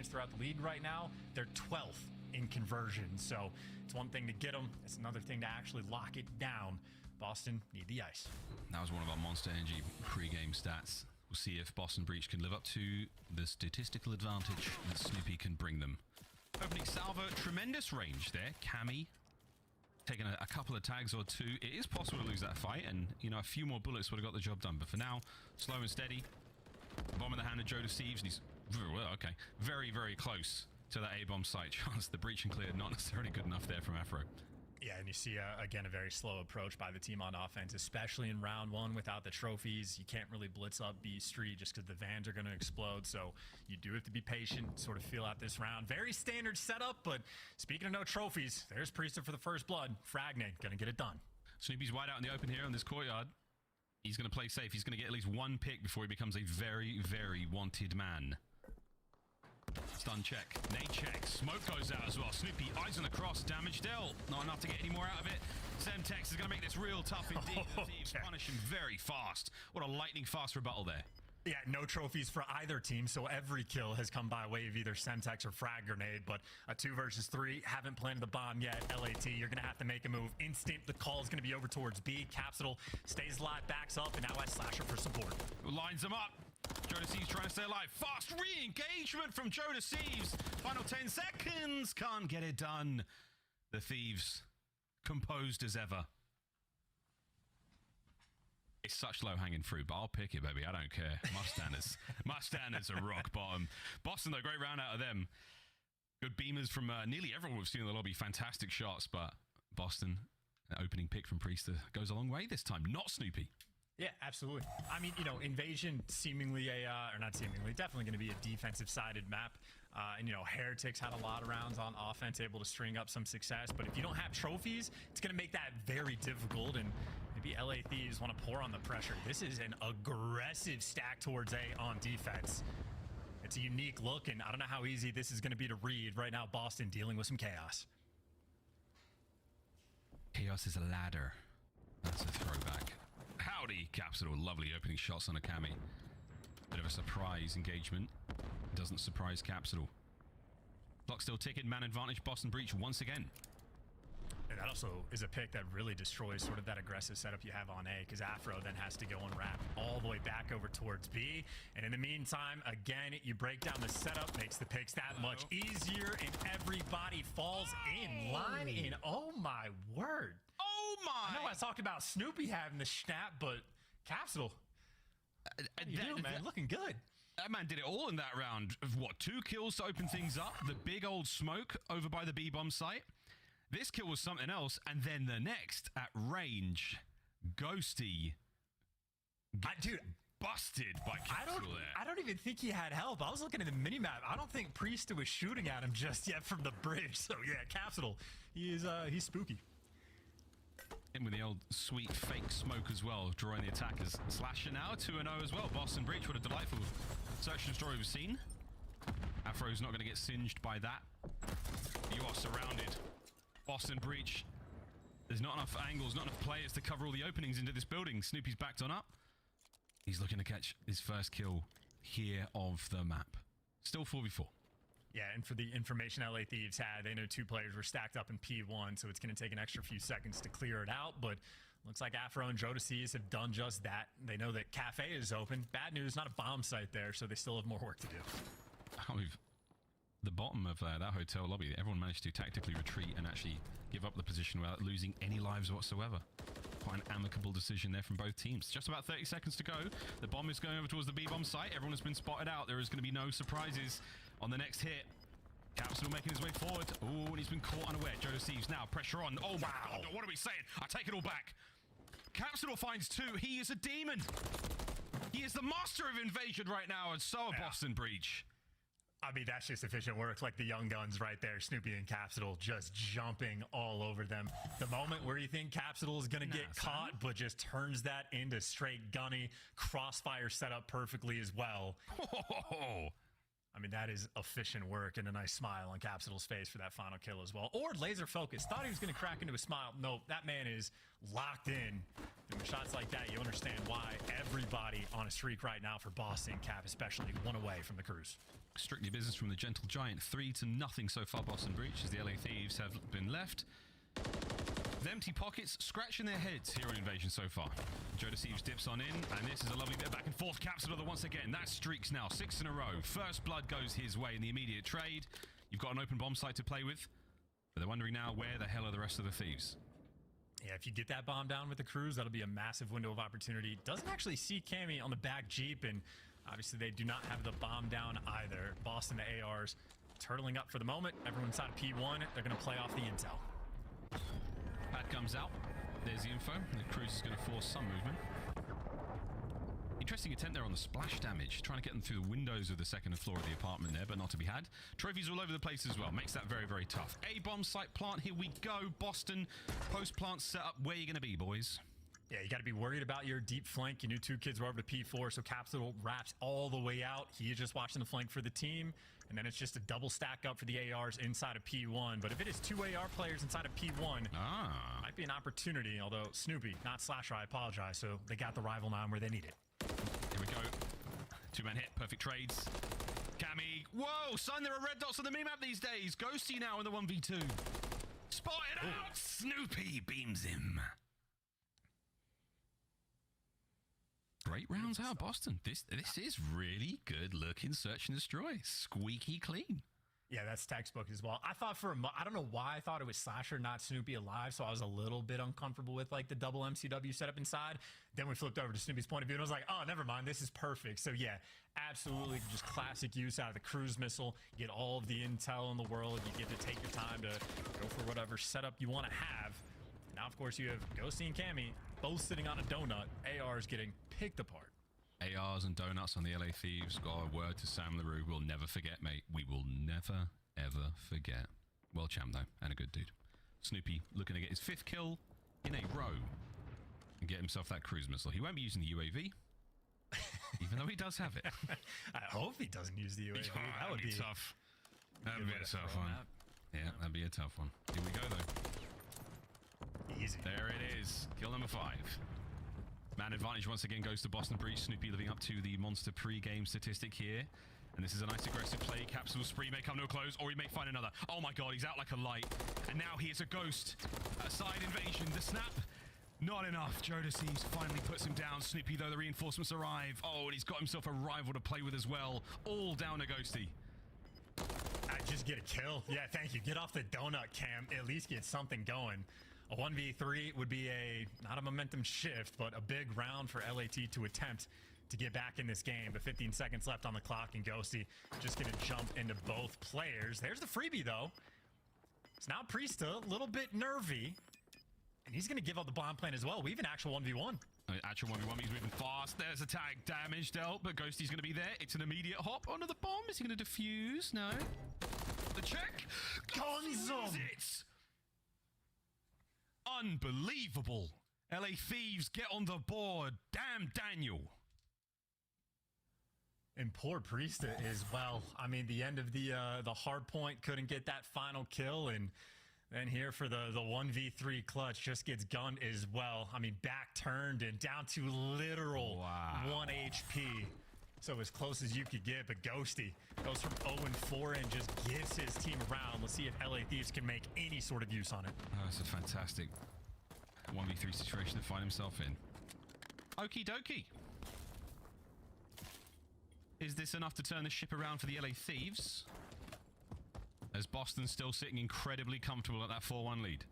points throughout the league right now. They're 12th in conversion. So it's one thing to get them. It's another thing to actually lock it down. Boston need the ice. That was one of our Monster Energy pre-game stats. We'll see if Boston Breach can live up to the statistical advantage that Snoopy can bring them. Opening salvo, tremendous range there. Cammy taking a couple of tags or two. It is possible to lose that fight, and you know, a few more bullets would have got the job done. But for now, slow and steady. Bomb in the hand of Joe Thieves, and he's very, very close to that A-bomb site. Chance the breach and clear, not necessarily good enough there from Afro. Yeah, and you see, again, a very slow approach by the team on offense, especially in round one without the trophies. You can't really blitz up B Street just because the vans are going to explode, so you do have to be patient, sort of feel out this round. Very standard setup, but speaking of no trophies, there's Priester for the first blood. Fragnate, going to get it done. Snoopy's wide out in the open here on this courtyard. He's going to play safe. He's going to get at least one pick before he becomes a very, very wanted man. Stun check, nade check, smoke goes out as well. Snoopy, eyes on the cross, damage dealt. Not enough to get any more out of it. Semtex is going to make this real tough indeed. The Thieves punish him very fast. What a lightning fast rebuttal there. Yeah, no trophies for either team, so every kill has come by way of either Semtex or Frag Grenade, but a 2 versus 3, haven't planted the bomb yet. LAT, you're going to have to make a move. Instant, the call is going to be over towards B. Capsule stays alive, backs up, and now has Slasher for support. Lines them up. Joe Thieves trying to stay alive. Fast re-engagement from Joe Thieves. Final 10 seconds. Can't get it done. The Thieves, composed as ever. It's such low-hanging fruit, but I'll pick it, baby. I don't care. My standards are rock bottom. Boston, though, great round out of them. Good beamers from nearly everyone we've seen in the lobby. Fantastic shots, but Boston, opening pick from Priester, goes a long way this time. Not Snoopy. Yeah, absolutely. I mean, you know, Invasion seemingly or not seemingly, definitely going to be a defensive-sided map. And, you know, Heretics had a lot of rounds on offense, able to string up some success. But if you don't have trophies, it's going to make that very difficult. And maybe LA Thieves want to pour on the pressure. This is an aggressive stack towards A on defense. It's a unique look, and I don't know how easy this is going to be to read. Right now, Boston dealing with some chaos. Chaos is a ladder. That's a throwback. Howdy, Capsule. Lovely opening shots on a Cammy. Bit of a surprise engagement. Doesn't surprise Capsule. Clock still ticking. Man advantage. Boston Breach once again. And that also is a pick that really destroys sort of that aggressive setup you have on A, because Afro then has to go and wrap all the way back over towards B. And in the meantime, again, you break down the setup, makes the picks that much easier, and everybody falls in line. And oh my word. Oh my! I know I talked about Snoopy having the snap, but Capsule, how you doing, man? Looking good. That man did it all in that round. What, 2 kills to open things up? The big old smoke over by the B-bomb site. This kill was something else, and then the next at range, Ghosty, Dude, busted by Capsule there. I don't even think he had help. I was looking at the minimap. I don't think Priester was shooting at him just yet from the bridge. So yeah, Capsule, he's spooky. In with the old sweet fake smoke as well, drawing the attackers. Slasher now, 2-0 as well. Boston Breach, what a delightful search and story we've seen. Afro's not going to get singed by that. You are surrounded. Boston Breach. There's not enough angles, not enough players to cover all the openings into this building. Snoopy's backed on up. He's looking to catch his first kill here of the map. Still 4v4. Yeah, and for the information LA Thieves had, they know 2 players were stacked up in P1, so it's going to take an extra few seconds to clear it out, but looks like Afro and Jodeci's have done just that. They know that Cafe is open. Bad news, not a bomb site there, so they still have more work to do. The bottom of that hotel lobby, everyone managed to tactically retreat and actually give up the position without losing any lives whatsoever. Quite an amicable decision there from both teams. Just about 30 seconds to go. The bomb is going over towards the B-bomb site. Everyone has been spotted out. There is going to be no surprises on the next hit. Capsule making his way forward. Oh, and he's been caught unaware. Joe Thieves now, pressure on. Oh, wow. God, what are we saying? I take it all back. Capsule finds 2. He is a demon. He is the master of invasion right now, and so are Boston Breach. I mean, that's just efficient work, like the young guns right there, Snoopy and Capsule just jumping all over them. The moment where you think Capsule is going to get caught, but just turns that into straight gunny. Crossfire set up perfectly as well. I mean, that is efficient work and a nice smile on Capsule's face for that final kill as well. Or laser focus. Thought he was going to crack into a smile. Nope, that man is locked in. And with shots like that, you understand why everybody on a streak right now for Boston, Cap especially, one away from the Cruise. Strictly business from the Gentle Giant. 3-0 so far, Boston Breach, as the LA Thieves have been left with empty pockets, scratching their heads here on Invasion so far. Joe Deceives dips on in, and this is a lovely bit of back and forth. Capsule once again. That streaks now 6 in a row. First blood goes his way in the immediate trade. You've got an open bomb site to play with, but they're wondering now, where the hell are the rest of the Thieves? Yeah, if you get that bomb down with the Cruise, that'll be a massive window of opportunity. Doesn't actually see Cammy on the back Jeep, and obviously they do not have the bomb down either. Boston, the ARs, turtling up for the moment. Everyone inside of P1, they're going to play off the intel. Pad comes out. There's the info. The Cruise is going to force some movement. Interesting attempt there on the splash damage. Trying to get them through the windows of the second floor of the apartment there, but not to be had. Trophies all over the place as well. Makes that very, very tough. A bomb site plant. Here we go. Boston. Post plant set up. Where are you going to be, boys? Yeah, you got to be worried about your deep flank. You knew 2 kids were over to P4, so Capsule wraps all the way out. He is just watching the flank for the team, and then it's just a double stack up for the ARs inside of P1. But if it is 2 AR players inside of P1, might be an opportunity, although Snoopy, not Slasher, I apologize, so they got the rival 9 where they need it. Here we go. 2-man hit, perfect trades. Cammy. Whoa, son, there are red dots on the mini-map these days. Ghosty now in the 1v2. Spotted out. Snoopy beams him. Great rounds out of Boston. This is really good looking search and destroy. Squeaky clean. Yeah, that's textbook as well. I thought for I don't know why I thought it was Slasher, not Snoopy alive, so I was a little bit uncomfortable with like the double MCW setup inside. Then we flipped over to Snoopy's point of view, and I was like, oh, never mind, this is perfect. So yeah, absolutely just classic use out of the cruise missile. You get all of the intel in the world. You get to take your time to go for whatever setup you want to have. Now, of course, you have Ghosty and Cammy both sitting on a donut. AR's getting picked apart. ARs and donuts on the LA Thieves. Got a word to Sam LaRue. We'll never forget, mate. We will never, ever forget. Well champ, though, and a good dude. Snoopy looking to get his 5th kill in a row and get himself that cruise missile. He won't be using the UAV, even though he does have it. I hope he doesn't use the UAV. Oh, that would be tough. That would be a tough one. Yeah, that'd be a tough one. Here we go, though. Easy. There it is. Kill number 5. Man advantage once again goes to Boston Breach. Snoopy living up to the monster pre-game statistic here. And this is a nice aggressive play. Capsule spree may come to a close, or he may find another. Oh my god, he's out like a light. And now he is a ghost. A side invasion. The snap, not enough. Joe Deceives finally puts him down. Snoopy, though, the reinforcements arrive. Oh, and he's got himself a rival to play with as well. All down to Ghosty. I just get a kill. Yeah, thank you. Get off the donut cam. At least get something going. A 1v3 would be not a momentum shift, but a big round for LAT to attempt to get back in this game. But 15 seconds left on the clock, and Ghosty just going to jump into both players. There's the freebie, though. It's now Priesta, a little bit nervy, and he's going to give up the bomb plan as well. We have an actual 1v1. Actual 1v1, he's moving fast. There's a tag damage dealt, but Ghosty's going to be there. It's an immediate hop onto the bomb. Is he going to defuse? No. The check. Gonzo! It. Unbelievable. LA Thieves get on the board. Damn Daniel. And poor Priesta as well. I mean, the end of the hard point, couldn't get that final kill, and then here for the 1v3 clutch just gets gunned as well. I mean, back turned and down to literal 1 HP. So as close as you could get, but Ghosty goes from 0-4 and just gives his team around. Let's see if LA Thieves can make any sort of use on it. Oh, it's a fantastic 1v3 situation to find himself in. Okie dokie. Is this enough to turn the ship around for the LA Thieves? As Boston's still sitting incredibly comfortable at that 4-1 lead.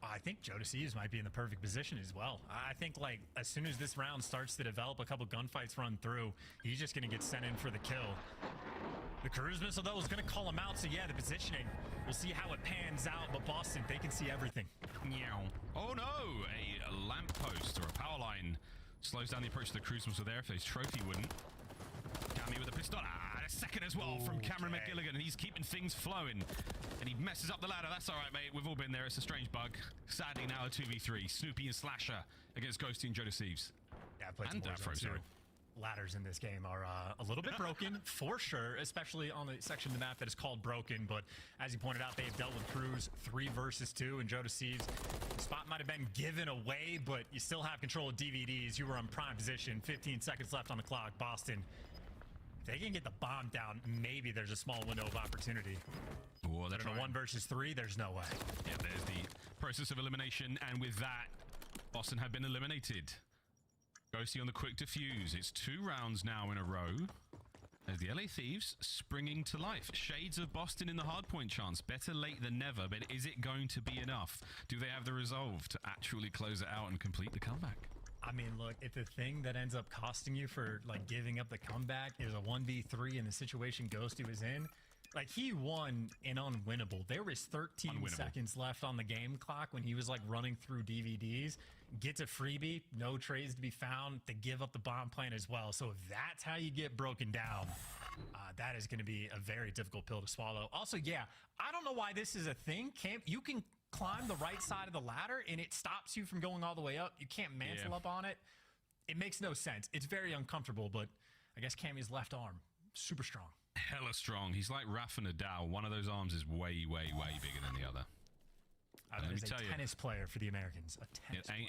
I think Joe Deceives might be in the perfect position as well. I think, like, as soon as this round starts to develop, a couple gunfights run through, he's just going to get sent in for the kill. The cruise missile, though, is going to call him out, so yeah, the positioning, we'll see how it pans out, but Boston, they can see everything. Meow. Oh no, a lamppost or a power line slows down the approach to the cruise missile there if his trophy wouldn't. Cammy with a pistol. A second as well from Cameron McGilligan, and he's keeping things flowing. And he messes up the ladder. That's all right, mate. We've all been there. It's a strange bug. Sadly, now a 2v3. Snoopy and Slasher against Ghosty and Joe Deceives. Yeah, I played and some Warzone Afro, too. sorry. ladders in this game are a little bit broken, for sure, especially on the section of the map that is called broken. But as you pointed out, they've dealt with crews 3 versus 2, and Joe Deceives, the spot might have been given away, but you still have control of DVDs. You were in prime position, 15 seconds left on the clock. Boston, if they can get the bomb down, maybe there's a small window of opportunity. Oh, they're but in a 1 versus 3, there's no way. Yeah, there's the process of elimination, and with that, Boston have been eliminated. Ghosty on the quick defuse. It's 2 rounds now in a row as the LA Thieves springing to life. Shades of Boston in the hardpoint chance. Better late than never, but is it going to be enough? Do they have the resolve to actually close it out and complete the comeback? I mean, look, if the thing that ends up costing you for like giving up the comeback is a 1v3 in the situation Ghosty was in, like he won an unwinnable. There was 13 seconds left on the game clock when he was like running through DVDs. Gets a freebie, no trades to be found. They give up the bomb plan as well. So if that's how you get broken down, that is going to be a very difficult pill to swallow. Also, yeah, I don't know why this is a thing. You can climb the right side of the ladder and it stops you from going all the way up. You can't mantle up on it. It makes no sense. It's very uncomfortable, but I guess Cammy's left arm, super strong. Hella strong. He's like Rafa Nadal. One of those arms is way, way, way bigger than the other. Let me tell you, tennis player for the Americans. A tennis player.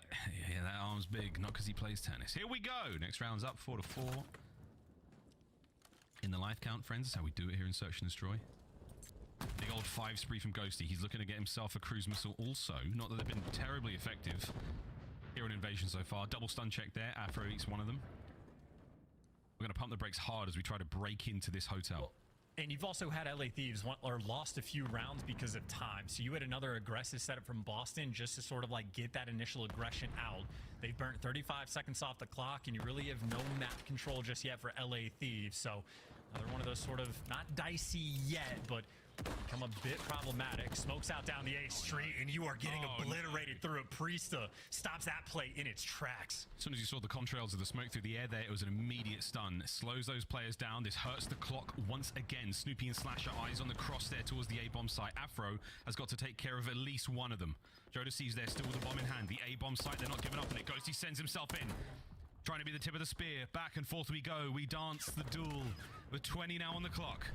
Yeah, that arm's big, not because he plays tennis. Here we go. Next round's up 4-4. In the life count, friends. That's how we do it here in Search and Destroy. Big old 5 spree from Ghosty. He's looking to get himself a cruise missile also. Not that they've been terribly effective here on Invasion so far. Double stun check there. Afro eats one of them. We're going to pump the brakes hard as we try to break into this hotel. And you've also had LA Thieves lost a few rounds because of time. So you had another aggressive setup from Boston just to sort of like get that initial aggression out. They've burnt 35 seconds off the clock, and you really have no map control just yet for LA Thieves. So another one of those sort of not dicey yet, but become a bit problematic. Smokes out down the A street, and you are getting obliterated through it. Priesta stops that play in its tracks. As soon as you saw the contrails of the smoke through the air there, it was an immediate stun. Slows those players down. This hurts the clock once again. Snoopy and Slasher eyes on the cross there towards the A-bomb site. Afro has got to take care of at least one of them. Joe Deceives there, still with the bomb in hand. The A-bomb site, they're not giving up on it. Ghosty sends himself in. Trying to be the tip of the spear. Back and forth we go. We dance the duel. With 20 now on the clock.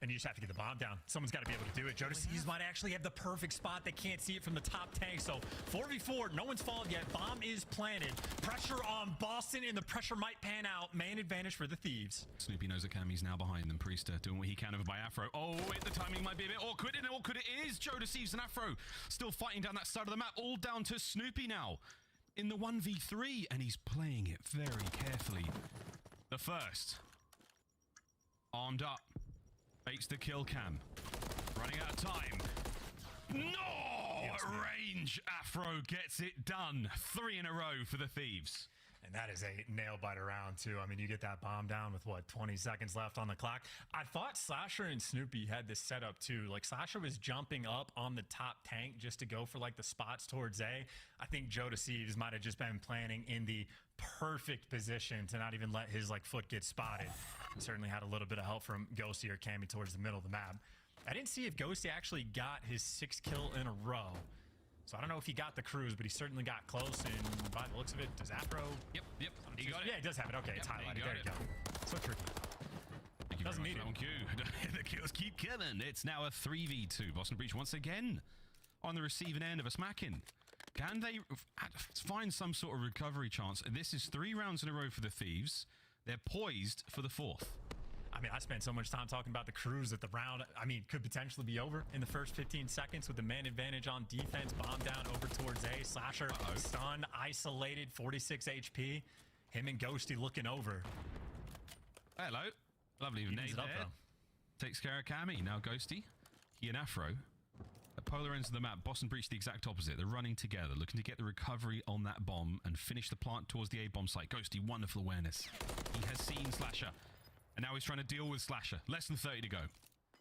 And you just have to get the bomb down. Someone's got to be able to do it. Joe Deceives might actually have the perfect spot. They can't see it from the top tank. So 4v4, no one's fallen yet. Bomb is planted. Pressure on Boston, and the pressure might pan out. Man advantage for the Thieves. Snoopy knows that Cammy's now behind them. Priesta doing what he can over by Afro. Oh, the timing might be a bit awkward. And awkward it is. Joe Deceives and Afro still fighting down that side of the map. All down to Snoopy now in the 1v3. And he's playing it very carefully. The first. Armed up. Fakes the kill cam. Running out of time. No! Range. Afro gets it done. 3 in a row for the Thieves. And that is a nail-biter round, too. I mean, you get that bomb down with, what, 20 seconds left on the clock? I thought Slasher and Snoopy had this set up, too. Like, Slasher was jumping up on the top tank just to go for, like, the spots towards A. I think Joe Deceives might have just been planning in the perfect position to not even let his, like, foot get spotted. Certainly had a little bit of help from Ghosty or Cammy towards the middle of the map. I didn't see if Ghosty actually got his 6th kill in a row. So I don't know if he got the cruise, but he certainly got close. And by the looks of it, does Afro? Yep. He got it. Yeah, he does have it. Okay, it's highlighted. There you go. So tricky. Doesn't need it. The kills keep killing. It's now a 3v2. Boston Breach once again on the receiving end of a smacking. Can they find some sort of recovery chance? This is 3 rounds in a row for the Thieves. They're poised for the 4th. I mean, I spent so much time talking about the cruise that the round, I mean, could potentially be over in the first 15 seconds with the man advantage on defense. Bomb down over towards A. Slasher stun, isolated, 46 HP. Him and Ghosty looking over. Hello. Lovely nade there. Takes care of Cammy. Now Ghosty. He and Afro. At polar ends of the map, Boston Breach the exact opposite. They're running together, looking to get the recovery on that bomb and finish the plant towards the A-bomb site. Ghosty, wonderful awareness. He has seen Slasher. And now he's trying to deal with Slasher. Less than 30 to go.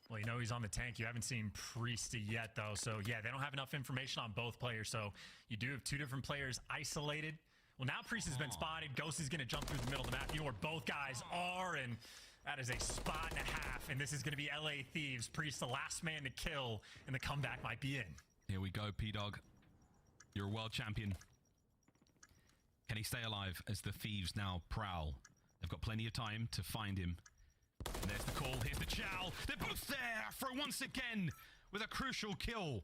Well, you know he's on the tank. You haven't seen Priesta yet, though. So, yeah, they don't have enough information on both players. So, you do have 2 different players isolated. Well, now Priesta's been spotted. Ghost is going to jump through the middle of the map. You know where both guys are, and that is a spot and a half. And this is going to be LA Thieves. Priest, the last man to kill, and the comeback might be in. Here we go, P-Dog. You're a world champion. Can he stay alive as the Thieves now prowl? They've got plenty of time to find him. And there's the call. Here's the chow. They're both there. Afro once again with a crucial kill.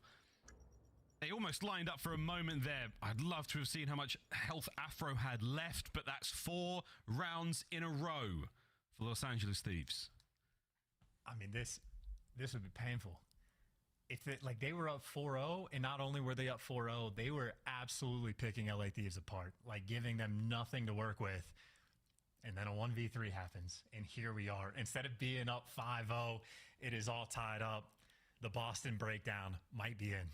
They almost lined up for a moment there. I'd love to have seen how much health Afro had left, but that's 4 rounds in a row for Los Angeles Thieves. I mean, this would be painful. If they were up 4-0, and not only were they up 4-0, they were absolutely picking LA Thieves apart, like giving them nothing to work with. And then a 1v3 happens, and here we are. Instead of being up 5-0, it is all tied up. The Boston breakdown might be in.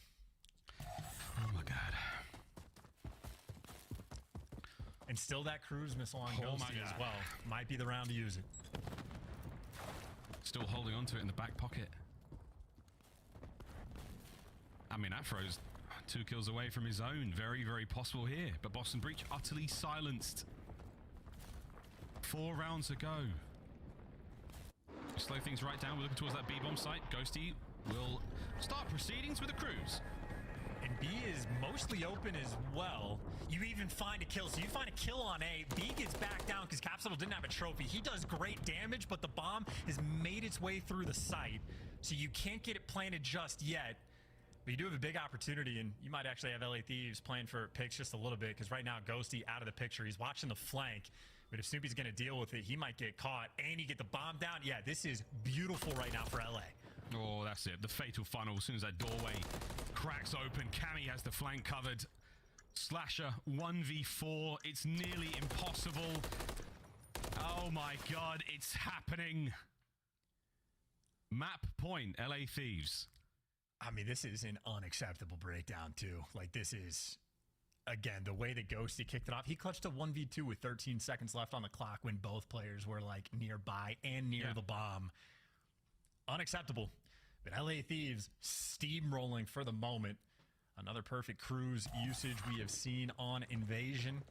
Oh my God. And still that cruise missile on Ghosty as well. Might be the round to use it. Still holding on to it in the back pocket. I mean, Afro's 2 kills away from his own. Very, very possible here. But Boston Breach utterly silenced. 4 rounds ago. We slow things right down. We're looking towards that B-bomb site. Ghosty will start proceedings with the cruise. And B is mostly open as well. You even find a kill. So you find a kill on A. B gets back down because Capsule didn't have a trophy. He does great damage, but the bomb has made its way through the site. So you can't get it planted just yet. But you do have a big opportunity, and you might actually have LA Thieves playing for picks just a little bit, because right now Ghosty out of the picture. He's watching the flank. But if Snoopy's going to deal with it, he might get caught, and you get the bomb down. Yeah, this is beautiful right now for LA. Oh, that's it. The fatal funnel. As soon as that doorway cracks open, Cammy has the flank covered. Slasher 1v4. It's nearly impossible. Oh my God, it's happening. Map point, LA Thieves. I mean, this is an unacceptable breakdown, too. Like, this is, again, the way that Ghosty kicked it off. He clutched a 1v2 with 13 seconds left on the clock when both players were, like, nearby and near the bomb. Unacceptable. But LA Thieves steamrolling for the moment. Another perfect cruise usage we have seen on Invasion.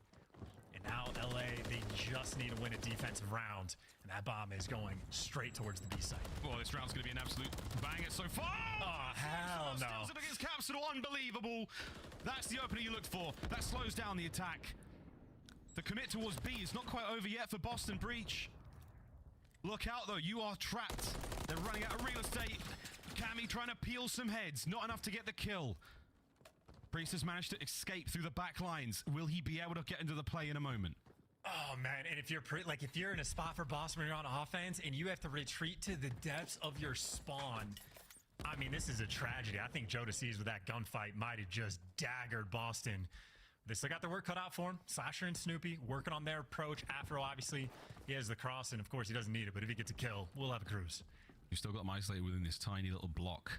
And now LA, they just need to win a defensive round. And that bomb is going straight towards the B site. Oh, this round's going to be an absolute banger so far. Oh, hell no. Steals it against Capsule. Unbelievable. That's the opening you looked for. That slows down the attack. The commit towards B is not quite over yet for Boston Breach. Look out, though. You are trapped. They're running out of real estate. Cammy trying to peel some heads. Not enough to get the kill. Priest has managed to escape through the back lines. Will he be able to get into the play in a moment? Oh, man. And if you're in a spot for Boston when you're on offense and you have to retreat to the depths of your spawn, I mean, this is a tragedy. I think Jodeci's with that gunfight might have just daggered Boston. They still got their work cut out for him. Slasher and Snoopy working on their approach. Afro, obviously, he has the cross, and of course, he doesn't need it. But if he gets a kill, we'll have a cruise. You've still got them isolated within this tiny little block.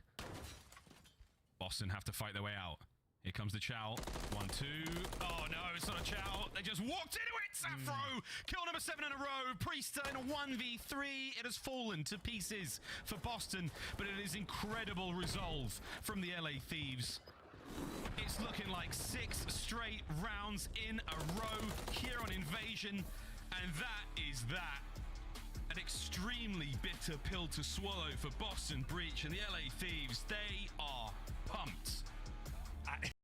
Boston have to fight their way out. Here comes the Chow. 1, 2. Oh, no, it's not a Chow. They just walked into it. Afro. Kill number 7 in a row. Priest in a 1v3. It has fallen to pieces for Boston, but it is incredible resolve from the LA Thieves. It's looking like 6 straight rounds in a row here on Invasion, and that is that. An extremely bitter pill to swallow for Boston Breach and the LA Thieves. They are pumped.